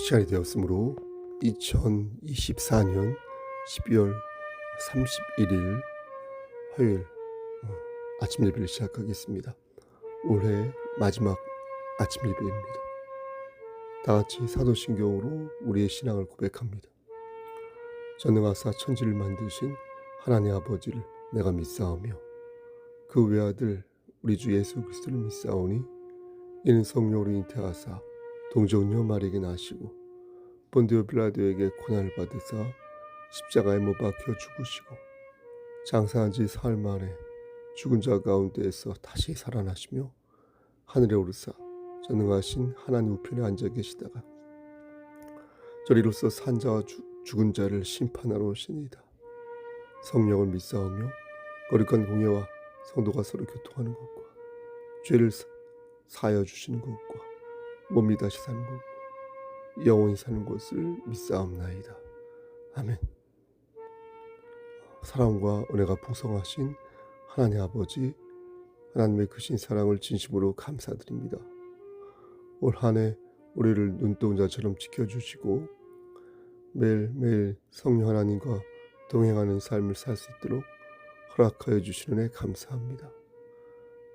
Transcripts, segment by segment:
시간이 되었으므로 2024년 12월 31일 화요일 아침 예배를 시작하겠습니다. 올해 마지막 아침 예배입니다. 다같이 사도신경으로 우리의 신앙을 고백합니다. 전능하사 천지를 만드신 하나님 아버지를 내가 믿사오며 그 외아들 우리 주 예수 그리스도를 믿사오니 이는 성령으로 잉태하사 동정녀 마리에게 나시고 본디오 빌라도에게 고난을 받으사 십자가에 못 박혀 죽으시고 장사한 지 사흘 만에 죽은 자 가운데에서 다시 살아나시며 하늘에 오르사 전능하신 하나님 우편에 앉아 계시다가 저리로서 산 자와 죽은 자를 심판하러 오시니이다. 성령을 믿사오며 거룩한 공예와 성도가 서로 교통하는 것과 죄를 사하여 주시는 것과 몸이 다시 사는 것과 영원히 사는 것을 믿사옵나이다. 아멘. 사랑과 은혜가 풍성하신 하나님 아버지, 하나님의 크신 사랑을 진심으로 감사드립니다. 올 한 해 우리를 눈동자처럼 지켜주시고 매일매일 성령 하나님과 동행하는 삶을 살 수 있도록 허락하여 주시는 애 감사합니다.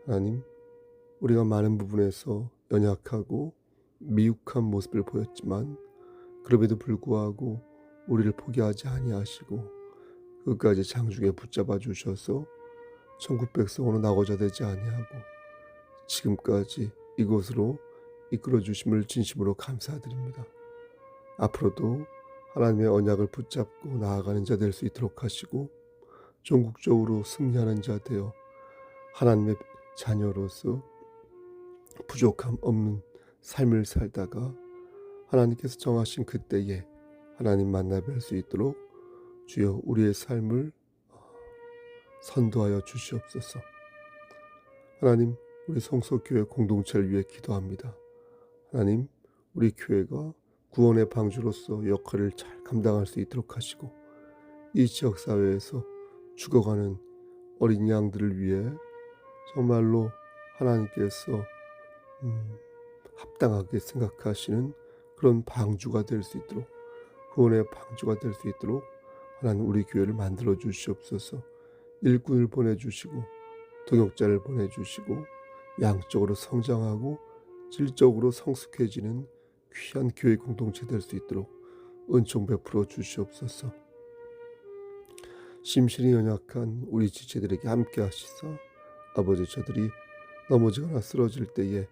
하나님, 우리가 많은 부분에서 연약하고 미혹한 모습을 보였지만 그럼에도 불구하고 우리를 포기하지 아니하시고 끝까지 장중에 붙잡아 주셔서 천국 백성으로 나고자 되지 아니하고 지금까지 이곳으로 이끌어 주심을 진심으로 감사드립니다. 앞으로도 하나님의 언약을 붙잡고 나아가는 자 될 수 있도록 하시고 전국적으로 승리하는 자 되어 하나님의 자녀로서 부족함 없는 삶을 살다가 하나님께서 정하신 그때에 하나님 만나 뵐 수 있도록 주여 우리의 삶을 선도하여 주시옵소서. 하나님, 우리 성소교회 공동체를 위해 기도합니다. 하나님, 우리 교회가 구원의 방주로서 역할을 잘 감당할 수 있도록 하시고 이 지역사회에서 죽어가는 어린 양들을 위해 정말로 하나님께서 합당하게 생각하시는 그런 방주가 될 수 있도록, 구원의 방주가 될 수 있도록 하나님 우리 교회를 만들어 주시옵소서. 일꾼을 보내주시고 동역자를 보내주시고 양적으로 성장하고 질적으로 성숙해지는 귀한 교회 공동체 될 수 있도록 은총 베풀어 주시옵소서. 심신이 연약한 우리 지체들에게 함께 하시사 아버지, 저들이 넘어지거나 쓰러질 때에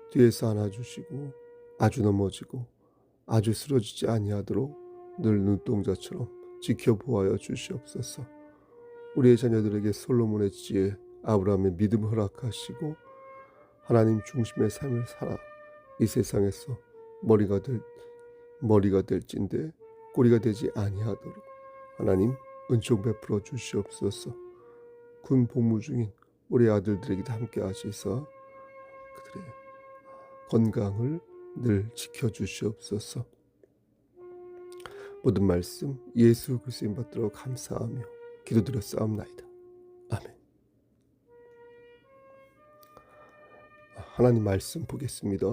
뒤에서 안아주시고 아주 넘어지고 아주 쓰러지지 아니하도록 늘 눈동자처럼 지켜보아여 주시옵소서. 우리의 자녀들에게 솔로몬의 지혜, 아브라함의 믿음을 허락하시고 하나님 중심의 삶을 살아 이 세상에서 머리가 될진데 꼬리가 되지 아니하도록 하나님 은총 베풀어 주시옵소서. 군 복무 중인 우리 아들들에게도 함께 하시사 그들의 건강을 늘 지켜주시옵소서. 모든 말씀 예수 그리스도인 받들어 감사하며 기도드렸사옵나이다. 아멘. 하나님 말씀 보겠습니다.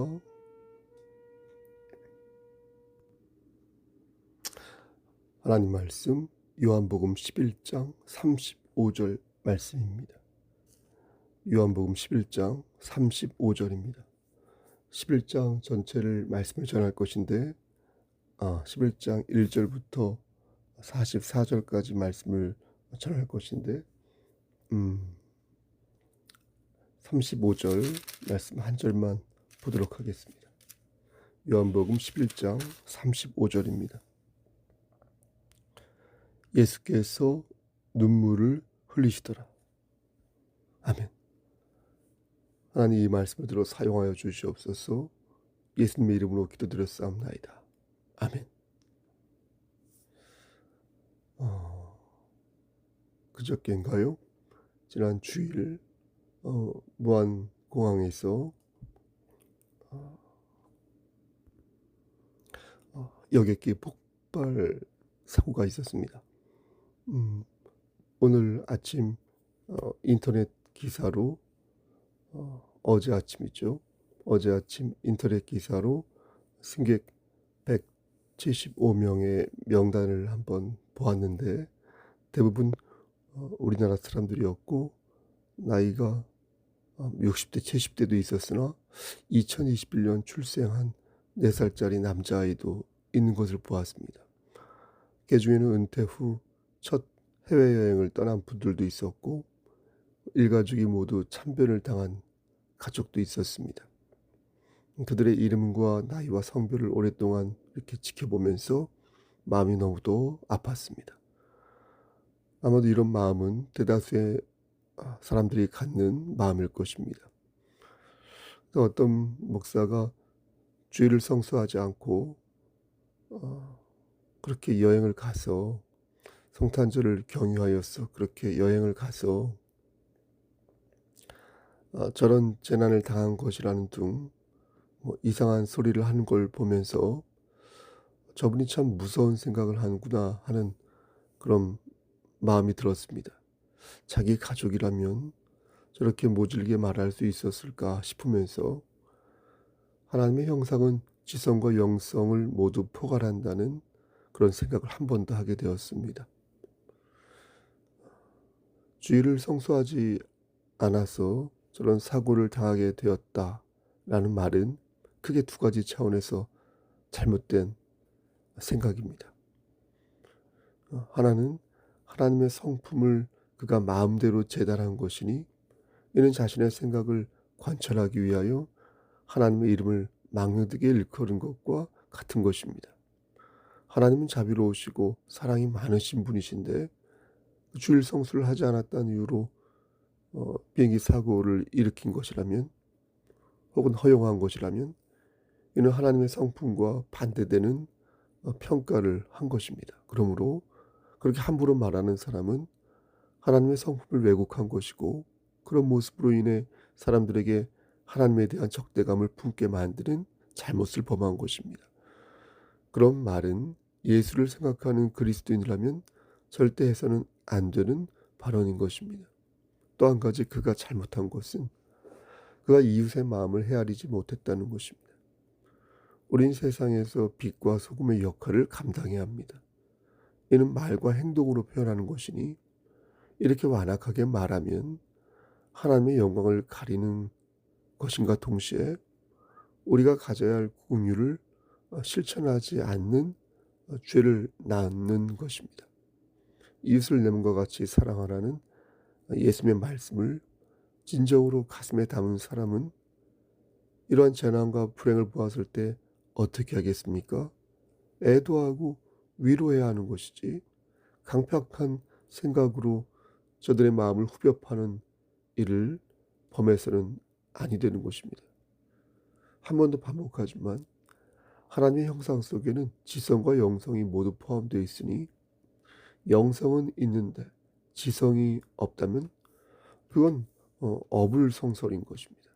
하나님 말씀 요한복음 11장 35절 말씀입니다. 요한복음 11장 35절입니다. 11장 전체를 말씀을 전할 것인데 11장 1절부터 44절까지 말씀을 전할 것인데 35절 말씀 한 절만 보도록 하겠습니다. 요한복음 11장 35절입니다. 예수께서 눈물을 흘리시더라. 아멘. 하나님, 이 말씀을 들어 사용하여 주시옵소서. 예수님의 이름으로 기도드렸사옵나이다. 아멘. 그저께인가요? 지난 주일 무안공항에서 여객기 폭발 사고가 있었습니다. 오늘 아침 인터넷 기사로 어제 아침이죠. 어제 아침 인터넷 기사로 승객 75명의 명단을 한번 보았는데 대부분 우리나라 사람들이었고 나이가 60대 70대도 있었으나 2021년 출생한 4살짜리 남자아이도 있는 것을 보았습니다. 그중에는 은퇴 후 첫 해외여행을 떠난 분들도 있었고 일가족이 모두 참변을 당한 가족도 있었습니다. 그들의 이름과 나이와 성별을 오랫동안 이렇게 지켜보면서 마음이 너무도 아팠습니다. 아마도 이런 마음은 대다수의 사람들이 갖는 마음일 것입니다. 어떤 목사가 주일을 성수하지 않고 그렇게 여행을 가서 성탄절을 경유하여서 그렇게 여행을 가서 저런 재난을 당한 것이라는 등 이상한 소리를 하는 걸 보면서 저분이 참 무서운 생각을 하는구나 하는 그런 마음이 들었습니다. 자기 가족이라면 저렇게 모질게 말할 수 있었을까 싶으면서 하나님의 형상은 지성과 영성을 모두 포괄한다는 그런 생각을 한 번 더 하게 되었습니다. 주일을 성수하지 않아서 저런 사고를 당하게 되었다라는 말은 크게 두 가지 차원에서 잘못된 생각입니다. 하나는 하나님의 성품을 그가 마음대로 재단한 것이니 이는 자신의 생각을 관철하기 위하여 하나님의 이름을 망령되게 일컬은 것과 같은 것입니다. 하나님은 자비로우시고 사랑이 많으신 분이신데 주일 성수를 하지 않았다는 이유로 비행기 사고를 일으킨 것이라면 혹은 허용한 것이라면 이는 하나님의 성품과 반대되는 평가를 한 것입니다. 그러므로 그렇게 함부로 말하는 사람은 하나님의 성품을 왜곡한 것이고 그런 모습으로 인해 사람들에게 하나님에 대한 적대감을 품게 만드는 잘못을 범한 것입니다. 그런 말은 예수를 생각하는 그리스도인이라면 절대 해서는 안 되는 발언인 것입니다. 또 한 가지 그가 잘못한 것은 그가 이웃의 마음을 헤아리지 못했다는 것입니다. 우린 세상에서 빛과 소금의 역할을 감당해야 합니다. 이는 말과 행동으로 표현하는 것이니 이렇게 완악하게 말하면 하나님의 영광을 가리는 것인가 동시에 우리가 가져야 할 긍휼을 실천하지 않는 죄를 낳는 것입니다. 이웃을 내 몸과 같이 사랑하라는 예수님의 말씀을 진정으로 가슴에 담은 사람은 이러한 재난과 불행을 보았을 때 어떻게 하겠습니까? 애도하고 위로해야 하는 것이지 강팍한 생각으로 저들의 마음을 후벼 파는 일을 범해서는 아니 되는 것입니다. 한 번 더 반복하지만 하나님의 형상 속에는 지성과 영성이 모두 포함되어 있으니 영성은 있는데 지성이 없다면 그건 어불성설인 것입니다.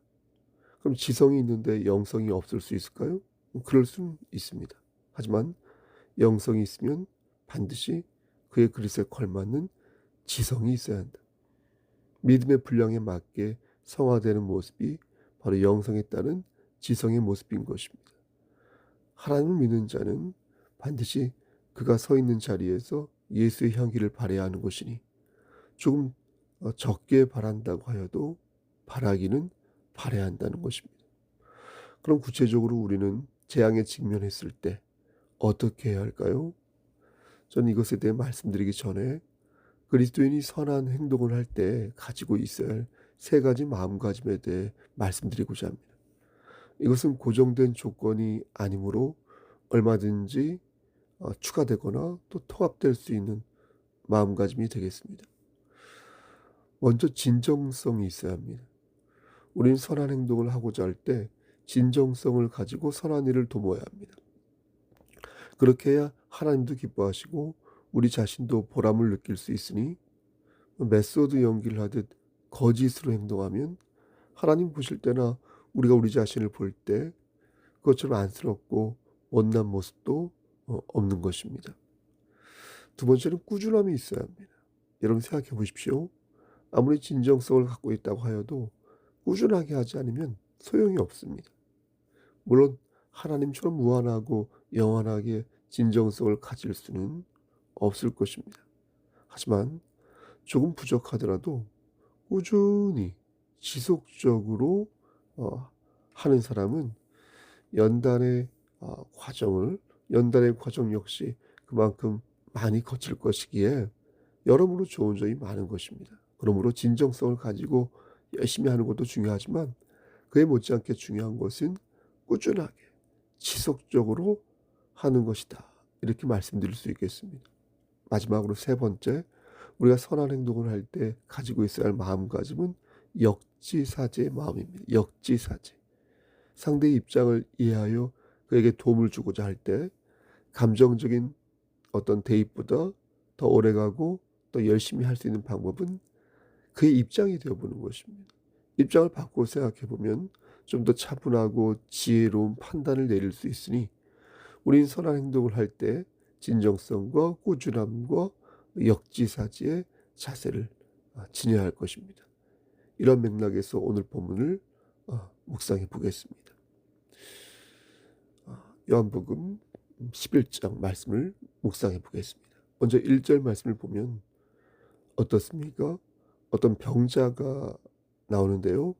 그럼 지성이 있는데 영성이 없을 수 있을까요? 그럴 수는 있습니다. 하지만 영성이 있으면 반드시 그의 그릇에 걸맞는 지성이 있어야 한다. 믿음의 분량에 맞게 성화되는 모습이 바로 영성에 따른 지성의 모습인 것입니다. 하나님을 믿는 자는 반드시 그가 서 있는 자리에서 예수의 향기를 발해야 하는 것이니 조금 적게 바란다고 하여도 바라기는 바라야 한다는 것입니다. 그럼 구체적으로 우리는 재앙에 직면했을 때 어떻게 해야 할까요? 저는 이것에 대해 말씀드리기 전에 그리스도인이 선한 행동을 할 때 가지고 있어야 할 세 가지 마음가짐에 대해 말씀드리고자 합니다. 이것은 고정된 조건이 아니므로 얼마든지 추가되거나 또 통합될 수 있는 마음가짐이 되겠습니다. 먼저 진정성이 있어야 합니다. 우리는 선한 행동을 하고자 할 때 진정성을 가지고 선한 일을 도모해야 합니다. 그렇게 해야 하나님도 기뻐하시고 우리 자신도 보람을 느낄 수 있으니 메소드 연기를 하듯 거짓으로 행동하면 하나님 보실 때나 우리가 우리 자신을 볼 때 그것처럼 안쓰럽고 못난 모습도 없는 것입니다. 두 번째는 꾸준함이 있어야 합니다. 여러분 생각해 보십시오. 아무리 진정성을 갖고 있다고 하여도 꾸준하게 하지 않으면 소용이 없습니다. 물론 하나님처럼 무한하고 영원하게 진정성을 가질 수는 없을 것입니다. 하지만 조금 부족하더라도 꾸준히 지속적으로 하는 사람은 연단의 연단의 과정 역시 그만큼 많이 거칠 것이기에 여러모로 좋은 점이 많은 것입니다. 그러므로 진정성을 가지고 열심히 하는 것도 중요하지만 그에 못지않게 중요한 것은 꾸준하게 지속적으로 하는 것이다. 이렇게 말씀드릴 수 있겠습니다. 마지막으로 세 번째, 우리가 선한 행동을 할 때 가지고 있어야 할 마음가짐은 역지사지의 마음입니다. 역지사지. 상대의 입장을 이해하여 그에게 도움을 주고자 할 때 감정적인 어떤 대입보다 더 오래가고 더 열심히 할 수 있는 방법은 그의 입장이 되어보는 것입니다. 입장을 바꾸어 생각해 보면 좀 더 차분하고 지혜로운 판단을 내릴 수 있으니 우린 선한 행동을 할 때 진정성과 꾸준함과 역지사지의 자세를 지녀야 할 것입니다. 이런 맥락에서 오늘 본문을 묵상해 보겠습니다. 요한복음 11장 말씀을 묵상해 보겠습니다. 먼저 1절 말씀을 보면 어떻습니까? 어떤 병자가 나오는데요.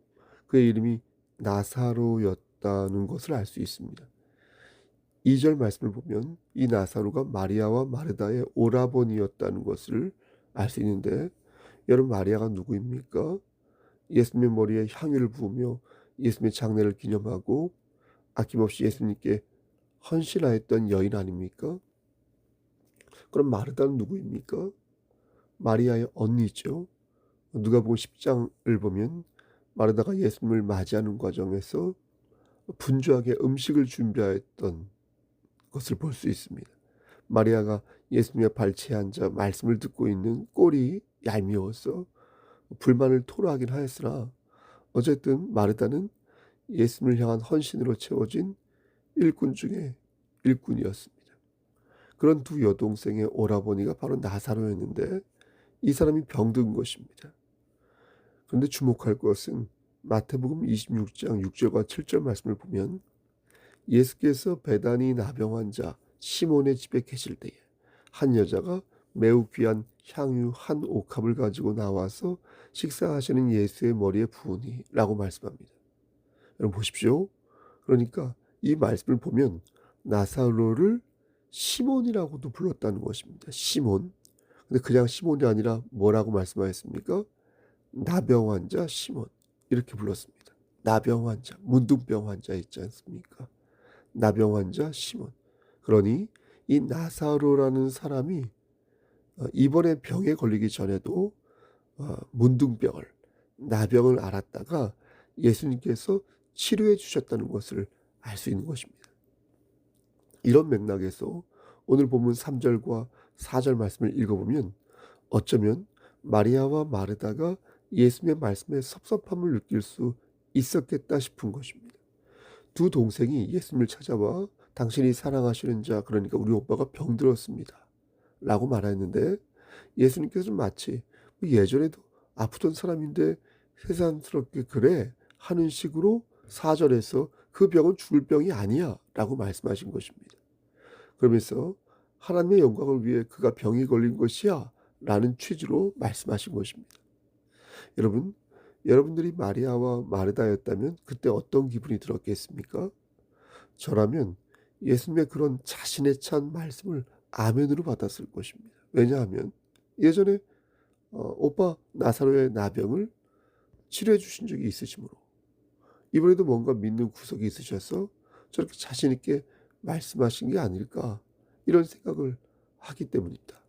그의 이름이 나사로였다는 것을 알 수 있습니다. 2절 말씀을 보면 이 나사로가 마리아와 마르다의 오라버니였다는 것을 알 수 있는데, 여러분 마리아가 누구입니까? 예수님의 머리에 향유를 부으며 예수님의 장례를 기념하고 아낌없이 예수님께 헌신하였던 여인 아닙니까? 그럼 마르다는 누구입니까? 마리아의 언니죠. 누가복음 10장을 보면 마르다가 예수님을 맞이하는 과정에서 분주하게 음식을 준비하였던 것을 볼 수 있습니다. 마리아가 예수님의 발치에 앉아 말씀을 듣고 있는 꼴이 얄미워서 불만을 토로하긴 하였으나 어쨌든 마르다는 예수님을 향한 헌신으로 채워진 일꾼 중에 일꾼이었습니다. 그런 두 여동생의 오라버니가 바로 나사로였는데 이 사람이 병든 것입니다. 그런데 주목할 것은 마태복음 26장 6절과 7절 말씀을 보면 예수께서 베다니 나병 환자 시몬의 집에 계실 때에 한 여자가 매우 귀한 향유 한 옥합을 가지고 나와서 식사하시는 예수의 머리에 부으니 라고 말씀합니다. 여러분 보십시오. 그러니까 이 말씀을 보면 나사로를 시몬이라고도 불렀다는 것입니다. 시몬. 근데 그냥 시몬이 아니라 뭐라고 말씀하셨습니까? 나병 환자 시몬. 이렇게 불렀습니다. 나병 환자, 문둥병 환자 있지 않습니까? 나병 환자 시몬. 그러니 이 나사로라는 사람이 이번에 병에 걸리기 전에도 문둥병을, 나병을 앓았다가 예수님께서 치료해 주셨다는 것을 알 수 있는 것입니다. 이런 맥락에서 오늘 본문 3절과 4절 말씀을 읽어보면 어쩌면 마리아와 마르다가 예수님의 말씀에 섭섭함을 느낄 수 있었겠다 싶은 것입니다. 두 동생이 예수님을 찾아와 당신이 사랑하시는 자, 그러니까 우리 오빠가 병들었습니다 라고 말했는데 예수님께서는 마치 예전에도 아프던 사람인데 세상스럽게 그래 하는 식으로 4절에서 그 병은 죽을 병이 아니야 라고 말씀하신 것입니다. 그러면서 하나님의 영광을 위해 그가 병이 걸린 것이야 라는 취지로 말씀하신 것입니다. 여러분들이 마리아와 마르다였다면 그때 어떤 기분이 들었겠습니까? 저라면 예수님의 그런 자신에 찬 말씀을 아멘으로 받았을 것입니다. 왜냐하면 예전에 오빠 나사로의 나병을 치료해 주신 적이 있으시므로 이번에도 뭔가 믿는 구석이 있으셔서 저렇게 자신 있게 말씀하신 게 아닐까, 이런 생각을 하기 때문입니다.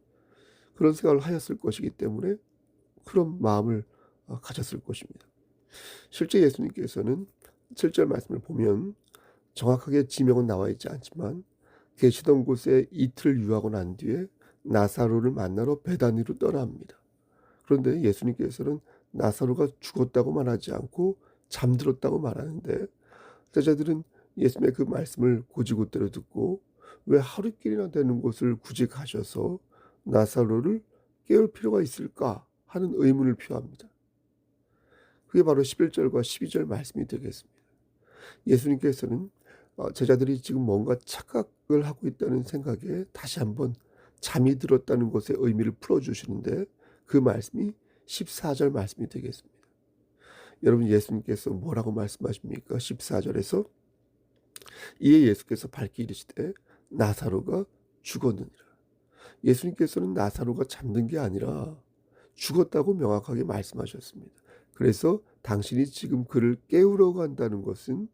그런 생각을 하였을 것이기 때문에 그런 마음을 가졌을 것입니다. 실제 예수님께서는 7절 말씀을 보면 정확하게 지명은 나와 있지 않지만 계시던 곳에 이틀 유하고 난 뒤에 나사로를 만나러 베다니로 떠납니다. 그런데 예수님께서는 나사로가 죽었다고 말하지 않고 잠들었다고 말하는데 제자들은 예수님의 그 말씀을 고지고대로 듣고 왜 하루길이나 되는 곳을 굳이 가셔서 나사로를 깨울 필요가 있을까 하는 의문을 표합니다. 그게 바로 11절과 12절 말씀이 되겠습니다. 예수님께서는 제자들이 지금 뭔가 착각을 하고 있다는 생각에 다시 한번 잠이 들었다는 것의 의미를 풀어주시는데, 그 말씀이 14절 말씀이 되겠습니다. 여러분, 예수님께서 뭐라고 말씀하십니까? 14절에서 이에 예수께서 밝히 이르시되 나사로가 죽었느니라. 예수님께서는 나사로가 잠든 게 아니라 죽었다고 명확하게 말씀하셨습니다. 그래서 당신이 지금 그를 깨우러 간다는 것은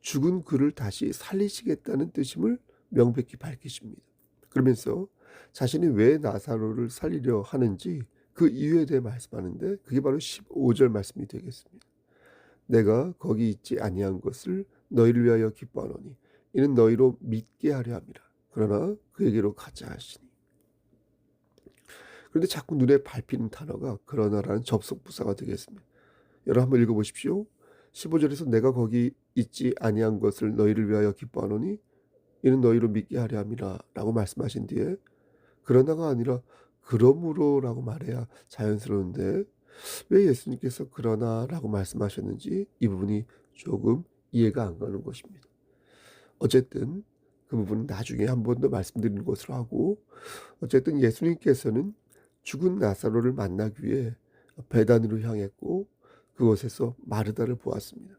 죽은 그를 다시 살리시겠다는 뜻임을 명백히 밝히십니다. 그러면서 자신이 왜 나사로를 살리려 하는지 그 이유에 대해 말씀하는데, 그게 바로 15절 말씀이 되겠습니다. 내가 거기 있지 아니한 것을 너희를 위하여 기뻐하노니 이는 너희로 믿게 하려 함이라. 그러나 그에게로 가자 하시니. 그런데 자꾸 눈에 밟히는 단어가 그러나라는 접속부사가 되겠습니다. 여러분 한번 읽어보십시오. 15절에서 내가 거기 있지 아니한 것을 너희를 위하여 기뻐하노니 이는 너희로 믿게 하려 함이라 라고 말씀하신 뒤에 그러나가 아니라 그러므로라고 말해야 자연스러운데, 왜 예수님께서 그러나라고 말씀하셨는지 이 부분이 조금 이해가 안 가는 것입니다. 어쨌든 그 부분은 나중에 한 번 더 말씀드리는 것으로 하고, 어쨌든 예수님께서는 죽은 나사로를 만나기 위해 베단으로 향했고 그곳에서 마르다를 보았습니다.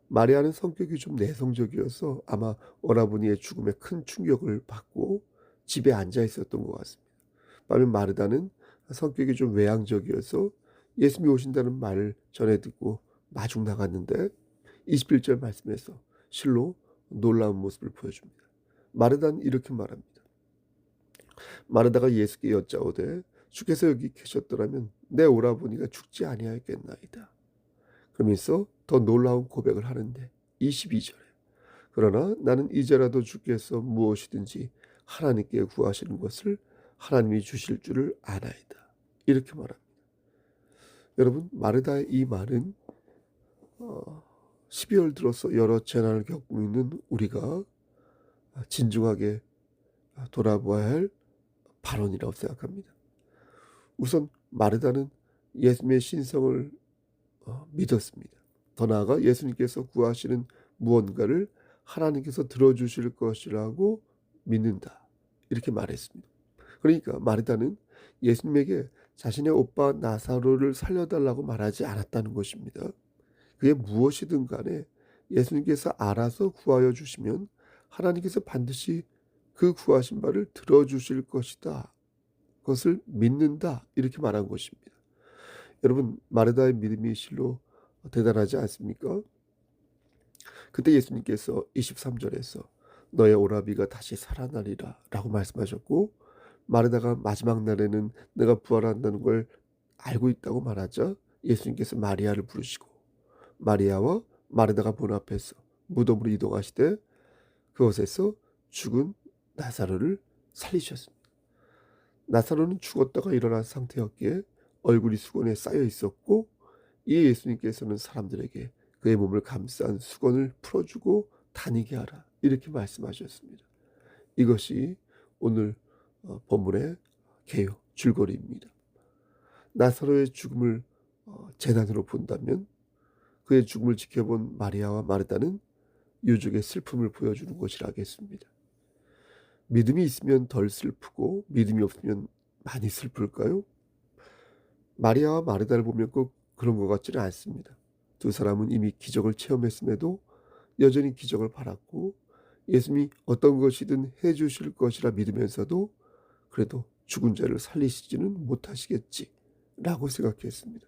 마리아는 성격이 좀 내성적이어서 아마 오라버니의 죽음에 큰 충격을 받고 집에 앉아 있었던 것 같습니다. 반면 마르다는 성격이 좀 외향적이어서 예수님이 오신다는 말을 전해 듣고 마중 나갔는데 21절 말씀에서 실로 놀라운 모습을 보여줍니다. 마르다는 이렇게 말합니다. 마르다가 예수께 여짜오되 주께서 여기 계셨더라면 내 오라버니가 죽지 아니하였겠나이다. 그러면서 더 놀라운 고백을 하는데 22절에 그러나 나는 이제라도 주께서 무엇이든지 하나님께 구하시는 것을 하나님이 주실 줄을 아나이다. 이렇게 말합니다. 여러분, 마르다의 이 말은 12월 들어서 여러 재난을 겪고 있는 우리가 진중하게 돌아보아야 할 발언이라고 생각합니다. 우선 마르다는 예수님의 신성을 믿었습니다. 더 나아가 예수님께서 구하시는 무언가를 하나님께서 들어주실 것이라고 믿는다. 이렇게 말했습니다. 그러니까 마르다는 예수님에게 자신의 오빠 나사로를 살려달라고 말하지 않았다는 것입니다. 그게 무엇이든 간에 예수님께서 알아서 구하여 주시면 하나님께서 반드시 그 구하신 바를 들어주실 것이다. 그것을 믿는다. 이렇게 말한 것입니다. 여러분, 마르다의 믿음이 실로 대단하지 않습니까? 그때 예수님께서 23절에서 너의 오라비가 다시 살아나리라 라고 말씀하셨고, 마르다가 마지막 날에는 내가 부활한다는 걸 알고 있다고 말하자 예수님께서 마리아를 부르시고 마리아와 마르다가 본 앞에서 무덤으로 이동하시되 그곳에서 죽은 나사로를 살리셨습니다. 나사로는 죽었다가 일어난 상태였기에 얼굴이 수건에 쌓여 있었고, 이에 예수님께서는 사람들에게 그의 몸을 감싼 수건을 풀어주고 다니게 하라 이렇게 말씀하셨습니다. 이것이 오늘 본문의 개요 줄거리입니다. 나사로의 죽음을 재난으로 본다면 그의 죽음을 지켜본 마리아와 마르다는 유족의 슬픔을 보여주는 것이라겠습니다. 믿음이 있으면 덜 슬프고 믿음이 없으면 많이 슬플까요? 마리아와 마르다를 보면 꼭 그런 것 같지는 않습니다. 두 사람은 이미 기적을 체험했음에도 여전히 기적을 바랐고 예수님이 어떤 것이든 해주실 것이라 믿으면서도 그래도 죽은 자를 살리시지는 못하시겠지라고 생각했습니다.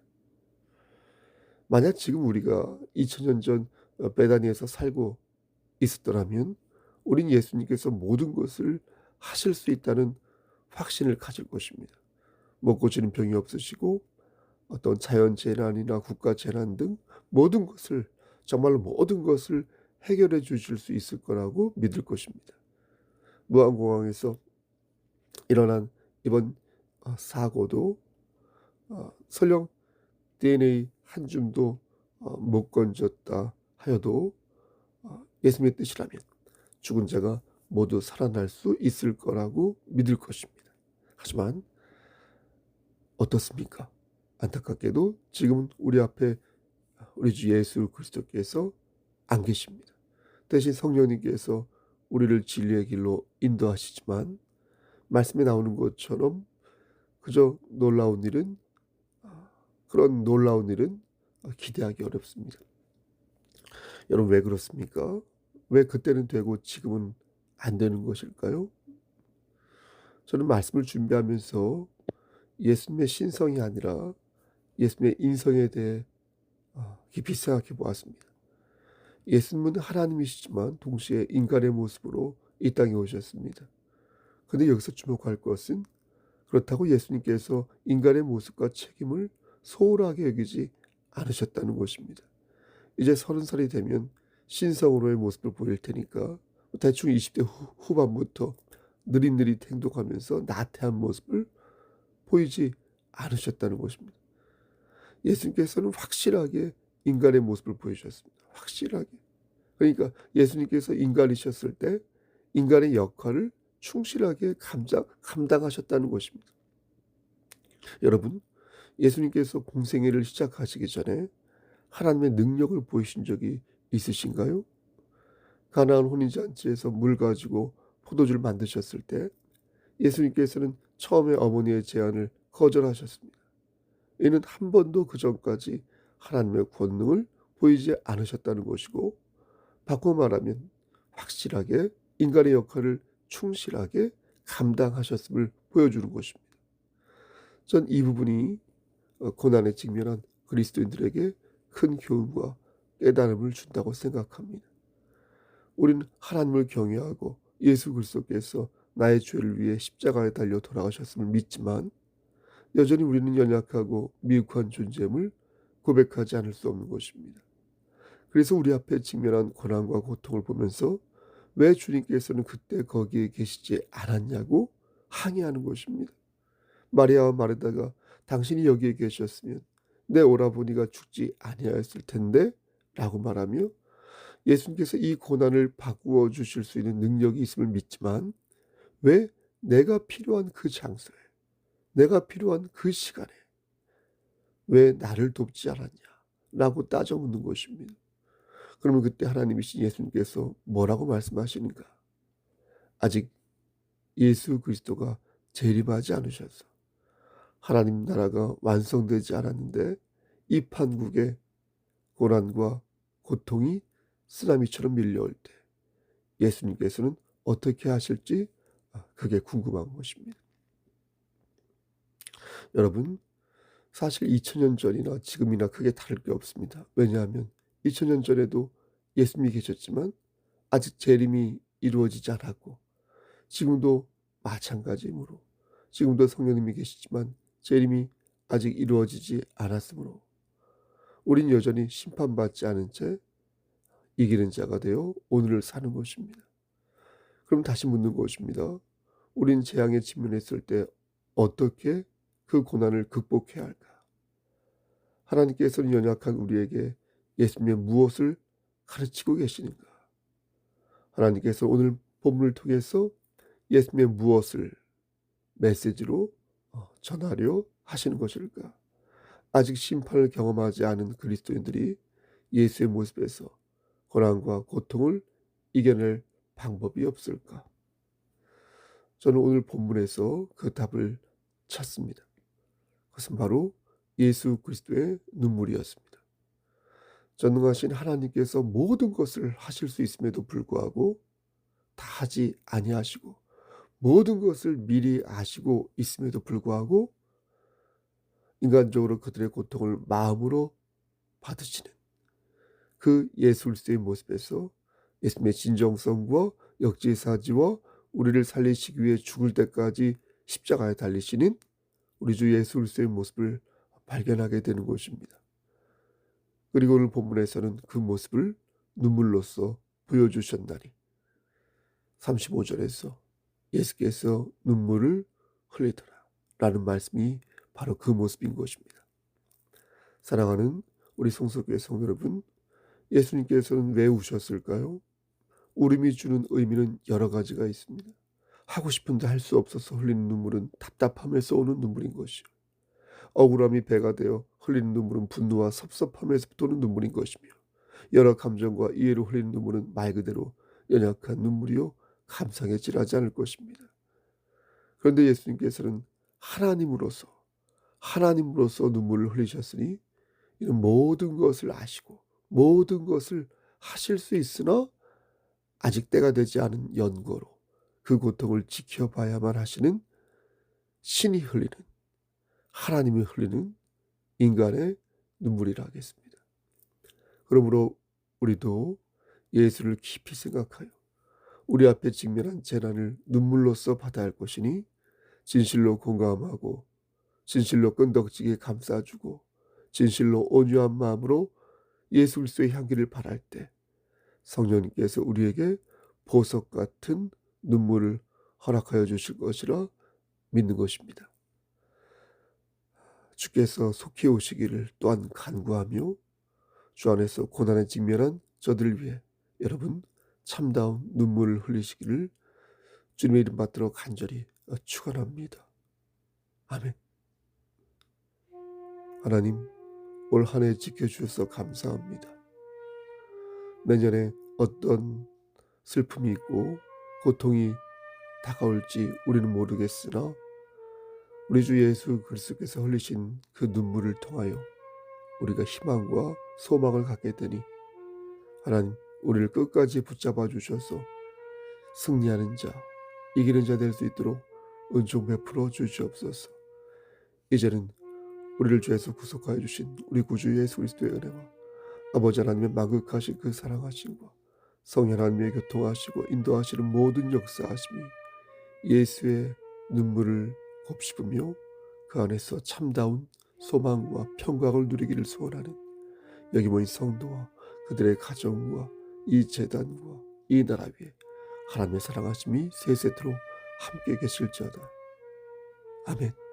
만약 지금 우리가 2000년 전 베다니에서 살고 있었더라면 우린 예수님께서 모든 것을 하실 수 있다는 확신을 가질 것입니다. 먹고 지는 병이 없으시고 어떤 자연재난이나 국가재난 등 모든 것을, 정말로 모든 것을 해결해 주실 수 있을 거라고 믿을 것입니다. 무안공항에서 일어난 이번 사고도 설령 DNA 한 줌도 못 건졌다 하여도 예수님의 뜻이라면 죽은 자가 모두 살아날 수 있을 거라고 믿을 것입니다. 하지만 어떻습니까? 안타깝게도 지금은 우리 앞에 우리 주 예수 그리스도께서 안 계십니다. 대신 성령님께서 우리를 진리의 길로 인도하시지만 말씀에 나오는 것처럼 그저 놀라운 일은 그런 놀라운 일은 기대하기 어렵습니다. 여러분 왜 그렇습니까? 왜 그때는 되고 지금은 안 되는 것일까요? 저는 말씀을 준비하면서 예수님의 신성이 아니라 예수님의 인성에 대해 깊이 생각해 보았습니다. 예수님은 하나님이시지만 동시에 인간의 모습으로 이 땅에 오셨습니다. 근데 여기서 주목할 것은 그렇다고 예수님께서 인간의 모습과 책임을 소홀하게 여기지 않으셨다는 것입니다. 이제 30살이 되면 신성으로의 모습을 보일 테니까 대충 20대 후반부터 느릿느릿 행동하면서 나태한 모습을 보이지 않으셨다는 것입니다. 예수님께서는 확실하게 인간의 모습을 보여주셨습니다. 확실하게. 그러니까 예수님께서 인간이셨을 때 인간의 역할을 충실하게 감당하셨다는 것입니다. 여러분, 예수님께서 공생애를 시작하시기 전에 하나님의 능력을 보이신 적이 있으신가요? 가나안 혼인잔치에서 물 가지고 포도주를 만드셨을 때 예수님께서는 처음에 어머니의 제안을 거절하셨습니다. 이는 한 번도 그 전까지 하나님의 권능을 보이지 않으셨다는 것이고, 바꿔 말하면 확실하게 인간의 역할을 충실하게 감당하셨음을 보여주는 것입니다. 전 이 부분이 고난에 직면한 그리스도인들에게 큰 교훈과 깨달음을 준다고 생각합니다. 우리는 하나님을 경외하고 예수 그리스도께서 나의 죄를 위해 십자가에 달려 돌아가셨음을 믿지만 여전히 우리는 연약하고 미혹한 존재임을 고백하지 않을 수 없는 것입니다. 그래서 우리 앞에 직면한 고난과 고통을 보면서 왜 주님께서는 그때 거기에 계시지 않았냐고 항의하는 것입니다. 마리아와 마르다가 당신이 여기에 계셨으면 내 오라버니가 죽지 아니하였을 텐데 라고 말하며 예수님께서 이 고난을 바꾸어 주실 수 있는 능력이 있음을 믿지만 왜 내가 필요한 그 장소에, 내가 필요한 그 시간에 왜 나를 돕지 않았냐 라고 따져 묻는 것입니다. 그러면 그때 하나님이신 예수님께서 뭐라고 말씀하시는가? 아직 예수 그리스도가 재림하지 않으셔서 하나님 나라가 완성되지 않았는데 이 판국에 고난과 고통이 쓰나미처럼 밀려올 때 예수님께서는 어떻게 하실지 그게 궁금한 것입니다. 여러분, 사실 2000년 전이나 지금이나 크게 다를 게 없습니다. 왜냐하면 2000년 전에도 예수님이 계셨지만 아직 재림이 이루어지지 않았고 지금도 마찬가지이므로 지금도 성령님이 계시지만 재림이 아직 이루어지지 않았으므로 우린 여전히 심판받지 않은 채 이기는 자가 되어 오늘을 사는 것입니다. 그럼 다시 묻는 것입니다. 우린 재앙에 직면했을 때 어떻게 그 고난을 극복해야 할까? 하나님께서는 연약한 우리에게 예수님의 무엇을 가르치고 계시는가? 하나님께서 오늘 본문을 통해서 예수님의 무엇을 메시지로 전하려 하시는 것일까? 아직 심판을 경험하지 않은 그리스도인들이 예수의 모습에서 고난과 고통을 이겨낼 방법이 없을까? 저는 오늘 본문에서 그 답을 찾습니다. 그것은 바로 예수 그리스도의 눈물이었습니다. 전능하신 하나님께서 모든 것을 하실 수 있음에도 불구하고 다 하지 아니하시고 모든 것을 미리 아시고 있음에도 불구하고 인간적으로 그들의 고통을 마음으로 받으시는 그 예수 그리스도의 모습에서 예수님의 진정성과 역지사지와 우리를 살리시기 위해 죽을 때까지 십자가에 달리시는 우리 주 예수 그리스도의 모습을 발견하게 되는 것입니다. 그리고 오늘 본문에서는 그 모습을 눈물로써 보여주셨나니 35절에서 예수께서 눈물을 흘리더라 라는 말씀이 바로 그 모습인 것입니다. 사랑하는 우리 성서교회 성도 여러분, 예수님께서는 왜 우셨을까요? 울음이 주는 의미는 여러 가지가 있습니다. 하고 싶은데 할 수 없어서 흘리는 눈물은 답답함에서 오는 눈물인 것이요. 억울함이 배가 되어 흘리는 눈물은 분노와 섭섭함에서 도는 눈물인 것이며 여러 감정과 이해로 흘리는 눈물은 말 그대로 연약한 눈물이요 감상에 지나지 않을 것입니다. 그런데 예수님께서는 하나님으로서 눈물을 흘리셨으니 이는 모든 것을 아시고 모든 것을 하실 수 있으나 아직 때가 되지 않은 연고로 그 고통을 지켜봐야만 하시는 신이 흘리는, 하나님이 흘리는 인간의 눈물이라 하겠습니다. 그러므로 우리도 예수를 깊이 생각하여 우리 앞에 직면한 재난을 눈물로써 받아야 할 것이니 진실로 공감하고 진실로 끈덕지게 감싸주고 진실로 온유한 마음으로 예수 그리스도의 향기를 바랄 때 성령님께서 우리에게 보석 같은 눈물을 허락하여 주실 것이라 믿는 것입니다. 주께서 속히 오시기를 또한 간구하며 주 안에서 고난에 직면한 저들을 위해 여러분 참다운 눈물을 흘리시기를 주님의 이름 받들어 간절히 축원합니다. 아멘. 하나님, 올 한 해 지켜주셔서 감사합니다. 내년에 어떤 슬픔이 있고 고통이 다가올지 우리는 모르겠으나 우리 주 예수 그리스도께서 흘리신 그 눈물을 통하여 우리가 희망과 소망을 갖게 되니 하나님 우리를 끝까지 붙잡아 주셔서 승리하는 자, 이기는 자 될 수 있도록 은총 베풀어 주시옵소서. 이제는 우리를 죄에서 구속하여 주신 우리 구주 예수 그리스도의 은혜와 아버지 하나님의 만극하신 그 사랑하심과 성령 하나님의 교통하시고 인도하시는 모든 역사하심이 예수의 눈물을 곱씹으며 그 안에서 참다운 소망과 평강을 누리기를 소원하는 여기 모인 성도와 그들의 가정과 이 재단과 이 나라 위에 하나님의 사랑하심이 세세토록 함께 계실지어다. 아멘.